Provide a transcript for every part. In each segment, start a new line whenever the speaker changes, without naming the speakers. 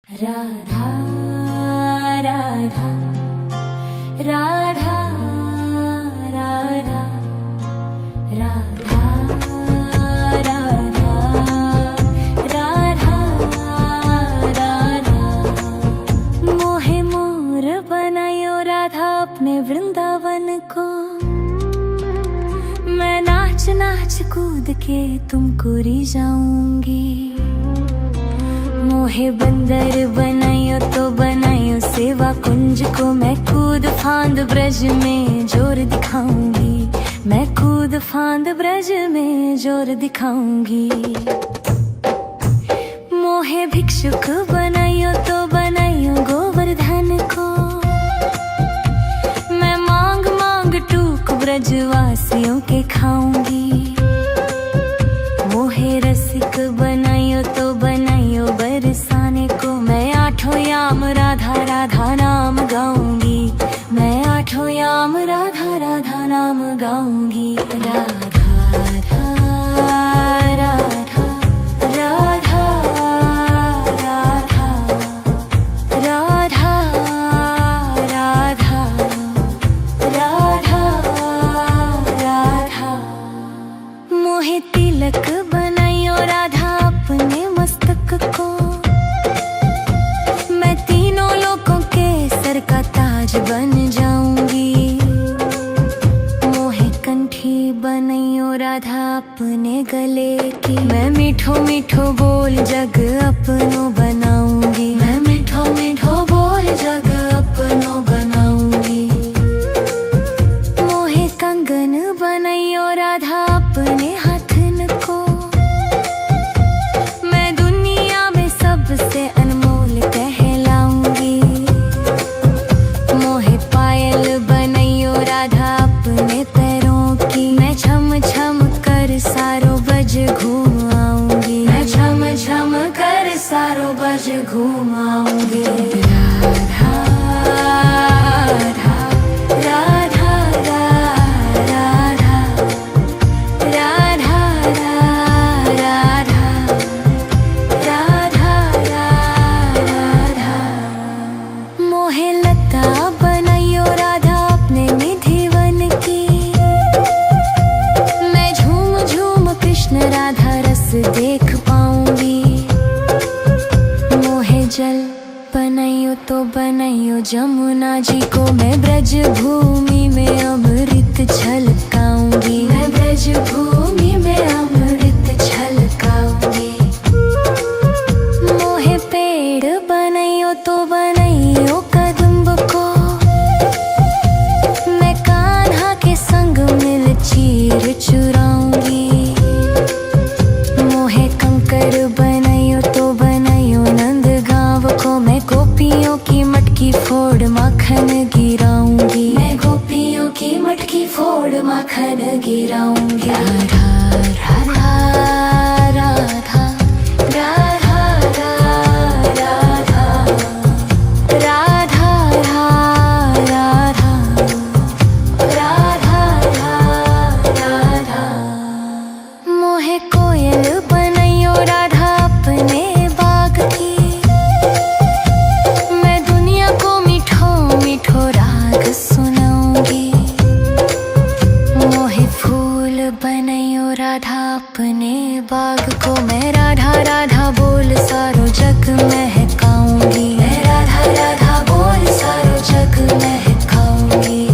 राधा राधा राधा राधा राधा राधा राधा राधा मोहे मोर बनायो राधा अपने वृंदावन को। मैं नाच नाच कूद के तुमको रिझाऊंगी। मोहे बंदर बनायो तो बनायो सेवा कुंज को। मैं कूद फांद ब्रज में जोर दिखाऊंगी। मैं कूद फांद ब्रज में जोर दिखाऊंगी। मोहे भिक्षुक बनायो तो बनायो गोवर्धन को। मैं मांग मांग टूक ब्रजवासियों के खाऊंगी। मोहे रसिक बनायो तो बनायो बरसाने को। मैं आठों याम राधा राधा नाम गाऊंगी। मैं आठों याम राधा राधा नाम गाऊंगी। राधा राधा राधा राधा राधा राधा राधा राधा राधा मोहे तिलक बनायो राधा अपने मस्तक को। मैं तीनों लोगों के सर का ताज बन जाऊंगी। मोहे कंठी बनायो राधा अपने गले की। मैं मीठो मीठो बोल जग अपनो बनाऊंगी। मैं मीठो मीठो बोल जग अपनो बनाऊंगी। मोहे कंगन बनायो राधा अपने हाथन को। मैं दुनिया में सबसे अनमोल कहलाऊंगी। मोहे पायल बनायो राधा अपने पैरों की। मैं छम छम कर सारो बज घूम आऊंगी। मैं छम छम कर सारो बज घूम आऊंगी। राधा राधा राधा राधा राधा राधा राधा राधा मोहे लता बनायो राधा अपने निधिवन की। मैं झूम झूम कृष्ण राधा रस देख पाऊंगी। मोहे जल बनायो तो बनायो जमुना जी को। मैं ब्रज भूमि में अमृत छलकाऊंगी। मैं ब्रज भूमि में अमृत छलकाऊंगी। मोहे पेड़ बनायो तो बनायो कदम्ब को। मैं कान्हा के संग मिल चीर चुराऊंगी। मोहे कंकर बनायो तो बनायो नंद गांव को। मैं गोपियों की मटकी फोड़ माखन गिराऊंगी। मैं गोपियों की मटकी फोड़ माखन गिराऊंगी। राधा राधा राधा राधा राधा राधा राधा राधा राधा मोहे कोयल बनायो राधा अपने बाग की। मैं दुनिया को मीठो मीठो राग सुनाऊंगी। मोहे फूल बनायो राधा अपने बाग को। मैं राधा राधा बोल सारो जग महकाऊंगी। मैं राधा राधा बोल सारो जग महकाऊंगी।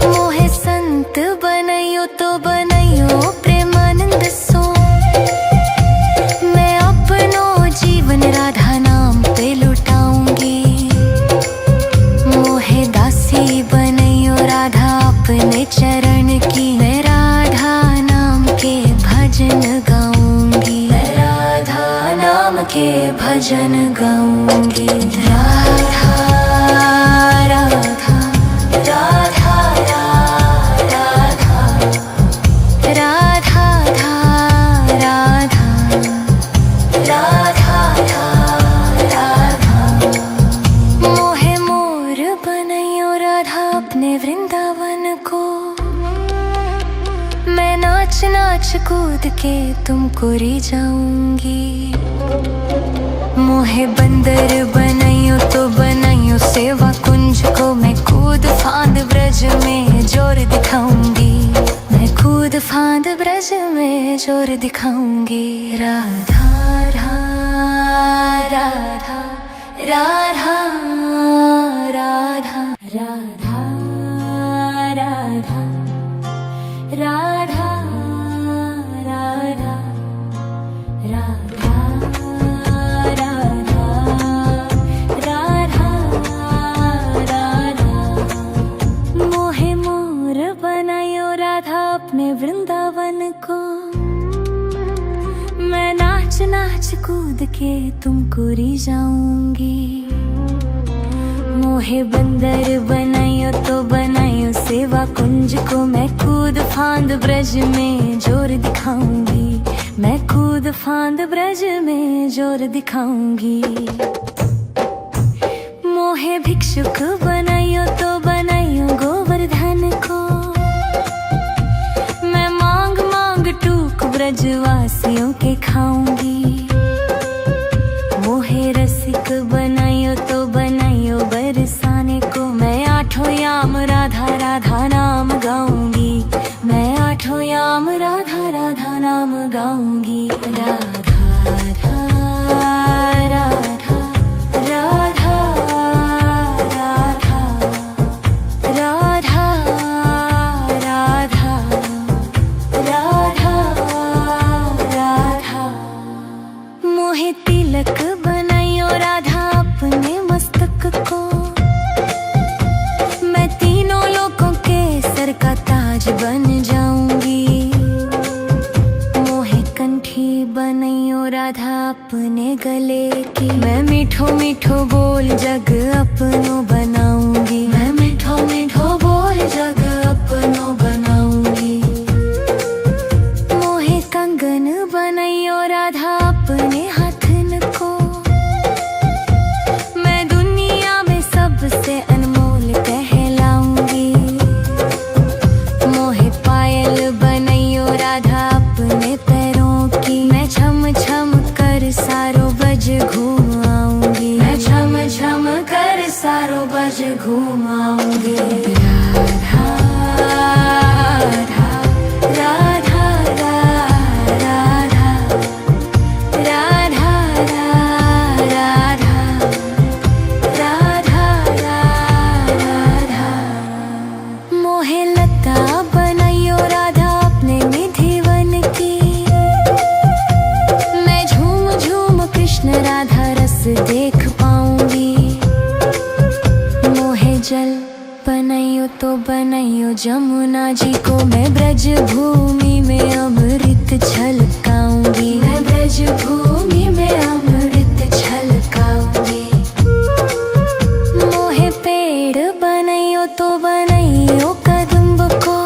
मोहे संत बनायो तो बनायो प्रेमानंद सो। मैं अपनो जीवन राधा नाम पे लुटाऊंगी। मोहे दासी बनायो राधा अपने चरण की। मैं राधा नाम के भजन गाऊंगी। मैं राधा नाम के भजन गाऊंगी। राधा राधा राधा राधा राधा राधा राधा राधा मोहे मोर बनायो राधा अपने वृंदावन को। मैं नाच नाच कूद के तुमको रिझाऊंगी। मोहे बंदर बनाइयो तो बनाइयो सेवा कुंज को मैं कूद फांद ब्रज में जोर दिखाऊंगी, मैं कूद फांद ब्रज में जोर दिखाऊंगी। राधा राधा राधा राधा राधा राधा राधा राधा राधा राधा राधा मोहे मोर बनायो राधा अपने वृंदावन को, मैं नाच नाच कूद के तुमको रिझाऊंगी। मोहे बंदर बनाइयो तो बनाइयो सेवा कुंज को, मैं कूद फांद ब्रज में जोर दिखाऊंगी, मैं कूद फांद ब्रज में जोर दिखाऊंगी। मोहे भिक्षुक बनाइयो तो बनाइयो गोवर्धन को, मैं मांग मांग टूक ब्रजवासियों के खाऊंगी। मोहे रसिक बनाइयो तो बनाइयो बरसाने को, मैं आठों याम राधा राधा नाम गाऊंगी, मैं आठों याम राधा राधा नाम गाऊंगी। राधा राधा राधा राधा राधा राधा राधा राधा मोहे तिलक बनाइयो राधा अपने मस्तक को, मैं तीनों लोगों के सर का ताज बन जाऊंगी। मोहे कंठी बनाइयो राधा अपने गले की, मैं मीठो मीठो बोल जग अपनो बनाऊंगी, मैं मीठो मीठो बोल जग अपनो बनाऊंगी। मोहे कंगन बनाइयो राधा अपने हाथन को, मैं दुनिया में सबसे अनमोल कहलाऊंगी। मोहे पायल बनाइयो राधा अपने पैरों की, मैं छम छम कर सारो बज घूम आऊंगी, मैं छम छम कर सारो बज घूम आऊंगी। राधा राधा राधा राधा राधा राधा राधा राधा मोहे लता बनाइयो राधा अपने निधिवन की, मैं झूम झूम कृष्ण राधा रस देख पाऊंगी। मोहे जल बनाइयो तो बनाइयो जमुना जी को, मैं ब्रज भूमि में अमृत छलकाऊंगी, मैं ब्रज भूमि में अमृत छलकाऊंगी। मोहे पेड़ बनाइयो तो बनाइयो कदम्ब को,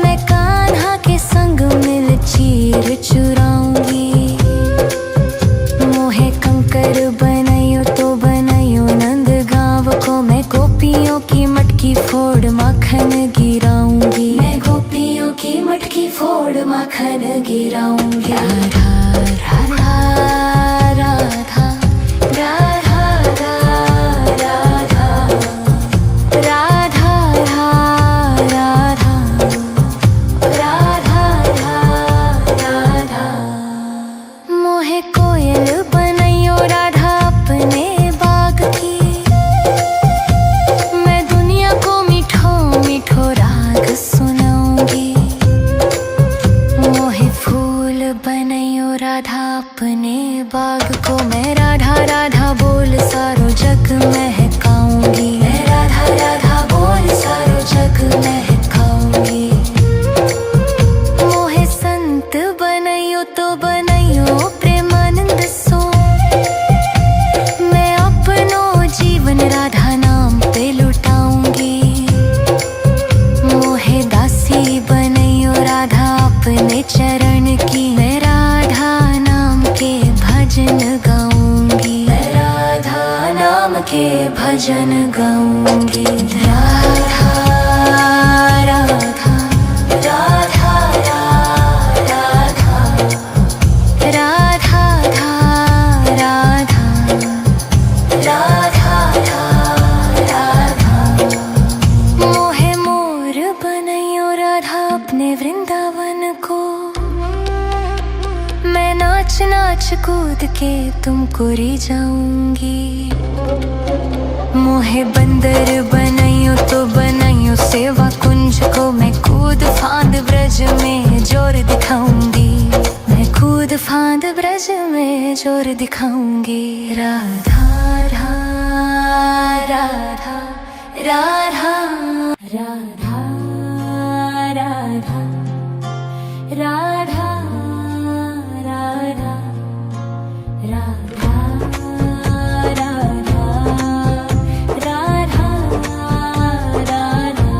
मैं कान्हा के संग मिल चीर चुराऊंगी। मोहे कंकर बनाइयो तो बनाइयो नंद गांव को, मैं गोपियों की मटकी फोड़ माखन गिराऊंगी, मैं गोपियों की मटकी फोड़ माखन गिराऊंगी। राधा राधा राधा राधा राधा राधा राधा राधा राधा मोहे कोयल बनाइयो राधा अपने बाग की, मैं दुनिया को मीठो मीठो राग सुनाऊंगी। मोहे फूल बनाइयो राधा अपने बाग को, मैं राधा राधा बोल सारो जग महकाऊंगी, मैं राधा राधा बोल सारो जग महकाऊंगी। मोहे संत बनाइयो तो बनाइयो प्रेमानंद सो, मैं अपनो जीवन राधा नाम पे लुटाऊंगी। मोहे दासी बनाइयो राधा अपने चरण की, मैं राधा नाम के भजन गाऊंगी, मैं राधा नाम के भजन गाऊंगी। राधा राधा राधा राधा राधा राधा कूद के तुमको रिझाऊंगी। मोहे बंदर बनाइयो तो बनाइयो सेवा कुंज को, मैं कूद फांद ब्रज में जोर दिखाऊंगी। मैं कूद फांद ब्रज में जोर दिखाऊंगी। राधा राधा राधा राधा राधा राधा राधा राधा राधा राधा राधा।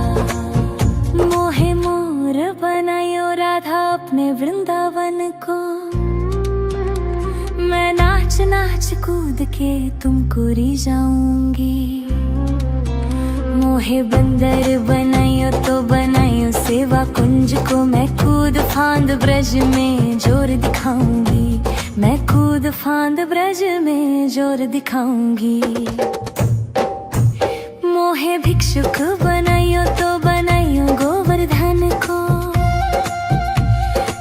मोहे मोर बनायो राधा अपने वृंदावन को, मैं नाच नाच कूद के तुमको रिझाऊंगी। मोहे बंदर बनाइयो तो बनाइयो सेवा कुंज को, मैं कूद फांद ब्रज में जोर दिखाऊंगी। मैं कूद फांद ब्रज में जोर दिखाऊंगी। मोहे भिक्षुक बनाइयो तो बनाइयो गोवर्धन को,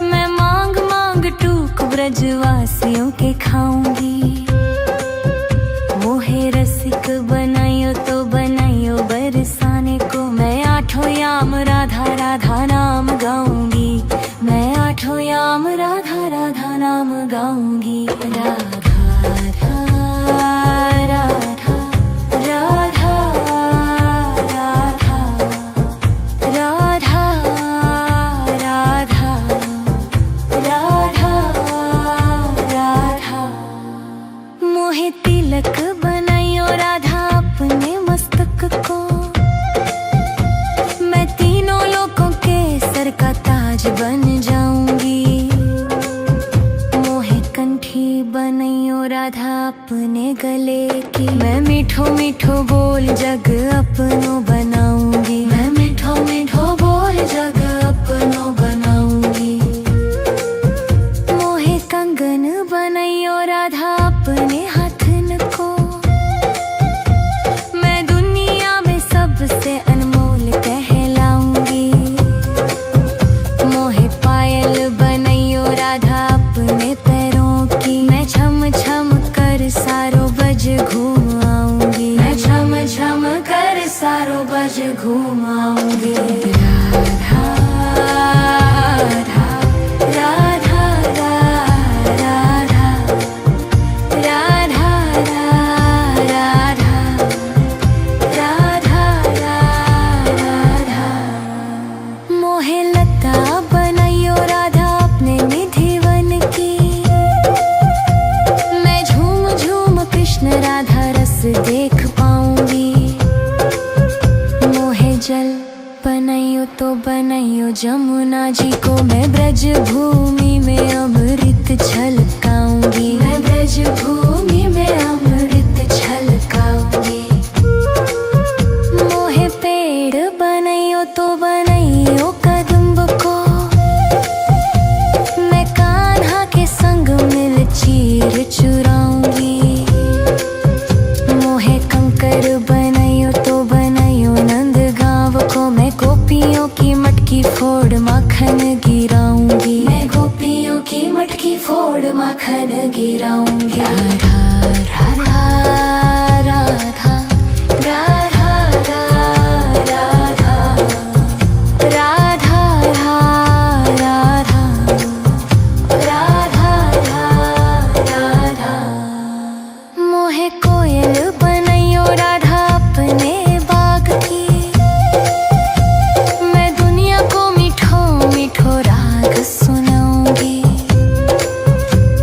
मैं मांग मांग टूक ब्रजवासियों के खाऊंगी। मोहे रसिक बनाइयो तो बनाइयो बरसाने को, मैं आठों याम राधा राधा नाम गाऊंगी। मैं आठों याम राधा राधा नाम गाऊंगी। राधा राधा राधा राधा राधा राधा राधा राधा। मोहे तिलक बनाइयो राधा अपने मस्तक को, मैं तीनों लोगों के सर का ताज बन जाऊंगी। मोहे कंठी बनाइयो राधा अपने गले की, मैं मीठो मीठो बोल जग अपनो बनाऊंगी। मैं मीठो मीठो बोल जग अपनो बनाऊंगी। मोहे कंगन बनाइयो राधा अपने हाथन को, मैं दुनिया में सबसे अनमोल कहलाऊंगी। मोहे पायल बनाइयो राधा अपने पैरों की, मैं छम छम कर सारो बज घूम आऊंगी। मैं छम छम कर सारो बज घूम आऊंगी। राधा राधा राधा राधा राधा राधा राधा राधा। मोहे लता बनाइयो राधा अपने निधिवन की, मैं झूम झूम कृष्ण राधा रस देख पाऊंगी। मोहे जल बनाइयो तो बनाइयो जमुना जी को, मैं ब्रज भूमि में अमृत छलकाऊंगी। मैं ब्रज भूमि में अमृत छलकाऊंगी। मोहे पेड़ बनाइयो तो बनाइयो कदम्ब को, मैं कान्हा के संग मिल चीर चुराऊंगी। मोहे कंकर बनाइयो तो बनाइयो नंद गांव को, मैं गोपियों की मटकी फोड़ माखन गिराऊंगी। मैं गोपियों की मटकी फोड़ माखन गिराऊंगी। राधा राधा राधा राधा राधा राधा राधा राधा राधा। मोहे कोयल बनाइयो राधा अपने बाग की, मैं दुनिया को मीठो मीठो राग सुनाऊंगी।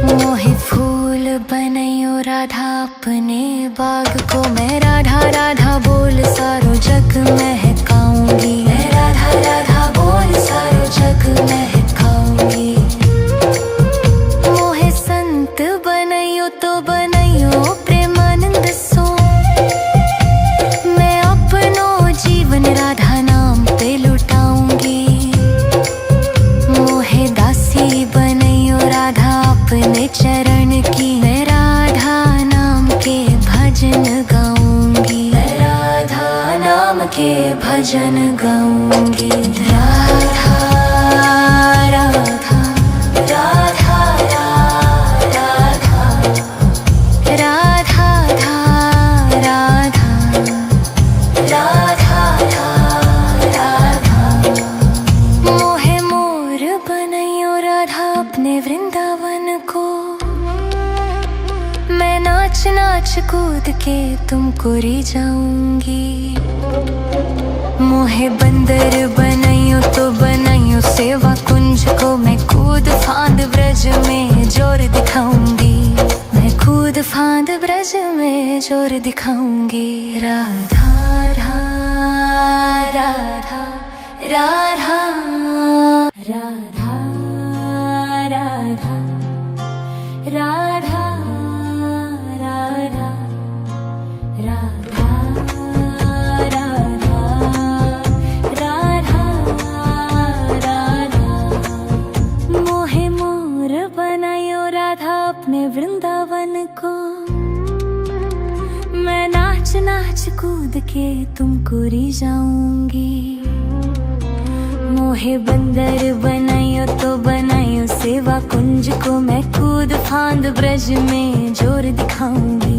मोहे फूल बनाइयो राधा अपने बाग को, मैं राधा राधा बोल सारो जग महकाऊंगी। मैं राधा राधा बोल सारो जग महकाऊंगी। मोहे संत बनाइयो तो बनाइयो प्रेमानंद सो, मैं अपनो जीवन राधा नाम पे लुटाऊंगी। मोहे दासी बनाइयो राधा अपने चरण की, मैं राधा नाम के भजन गाऊंगी। मैं राधा नाम के भजन गाऊंगी। राधा राधा राधा राधा नाच नाच कूद के तुमको रिझाऊंगी। मोहे बंदर बनाइयो तो बनाइयो सेवा कुंज को, मैं कूद फांद ब्रज में जोर दिखाऊंगी। मैं कूद फांद ब्रज में जोर दिखाऊंगी। राधा राधा राधा राधा राधा राधा राधा राधा राधा राधा राधा। मोहे मोर बनायो राधा अपने वृंदावन को, मैं नाच नाच कूद के तुमको रिझाऊंगी। मोहे बंदर बनाइयो तो बनाइयो सेवा कुंज को, मैं कूद फांद ब्रज में जोर दिखाऊंगी।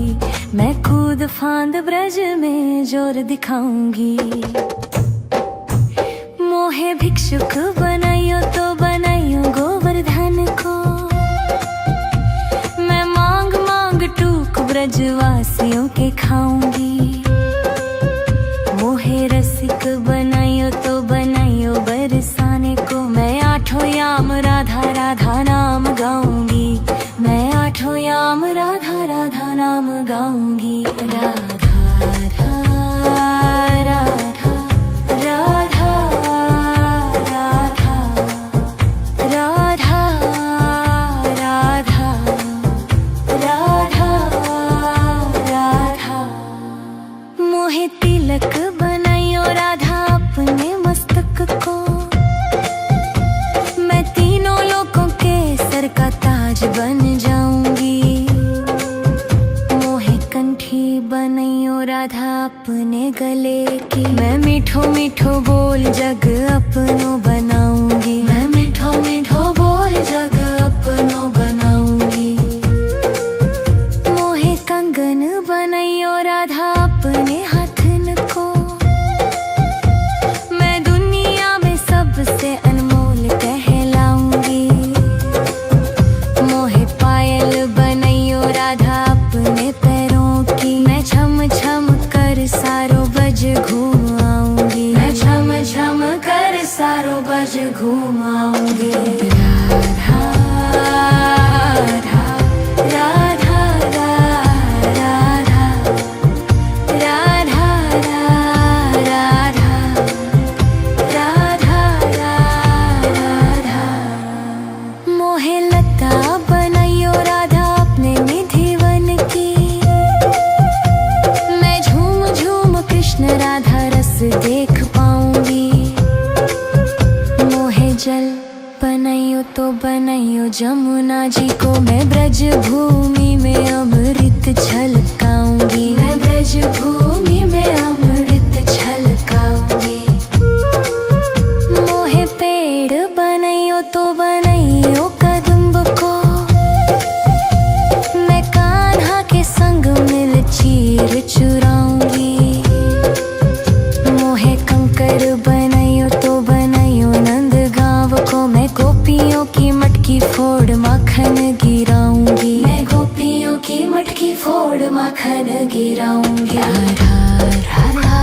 मैं कूद फांद ब्रज में जोर दिखाऊंगी। मोहे भिक्षुक बनाइयो तो बनाइयो गोवर्धन को, मैं मांग मांग टूक ब्रजवासियों के खाऊंगी। मोहे रसिक बनाइयो तो बनाइयो बरसाने को, मैं आठों याम राधा राधा नाम गाऊंगी। मैं आठों याम राधा राधा नाम गाऊंगी। राधा राधा राधा राधा राधा राधा राधा राधा। मोहे तिलक बनाइयो राधा अपने मस्तक को, मैं तीनों लोगों के सर का ताज बन जाऊंगी। मोहे कंठी बनाइयो राधा अपने गले की, मैं मीठो मीठो बोल जग अपनो बनाऊंगी। मैं मीठो मीठो बोल जग अपनो बनाऊंगी। मोहे कंगन बनाइयो राधा अपने हाथन को, मैं दुनिया में सबसे अनमोल कहलाऊंगी। मोहे पायल बनाइयो राधा अपने पैरों की, मैं छम छम कर सारो बज घूम आऊंगी। मैं छम छम कर सारो बज घूम आऊंगी। राधा राधा राधा राधा राधा राधा राधा राधा। मोहे लता बनाइयो राधा अपने निधि वन की, मैं झूम झूम कृष्ण राधा रस देख पाऊंगी। मोहे जल बनाइयो तो बनाइयो जमुना जी को, मैं ब्रज भूमि में अमृत छलकाऊंगी। मैं ब्रज भूमि में अमृत छलकाऊंगी। मोहे पेड़ बनाइयो तो बनाइयो कदम्ब को, मैं कान्हा के संग मिल चीर चुराऊंगी। मोहे कंकर बनाइयो तो बनाइयो नंद गांव को, मैं गोपियों की मटकी फोड़ माखन गिराऊंगी। मैं गोपियों की मटकी फोड़ माखन गिराऊंगी। राधा राधा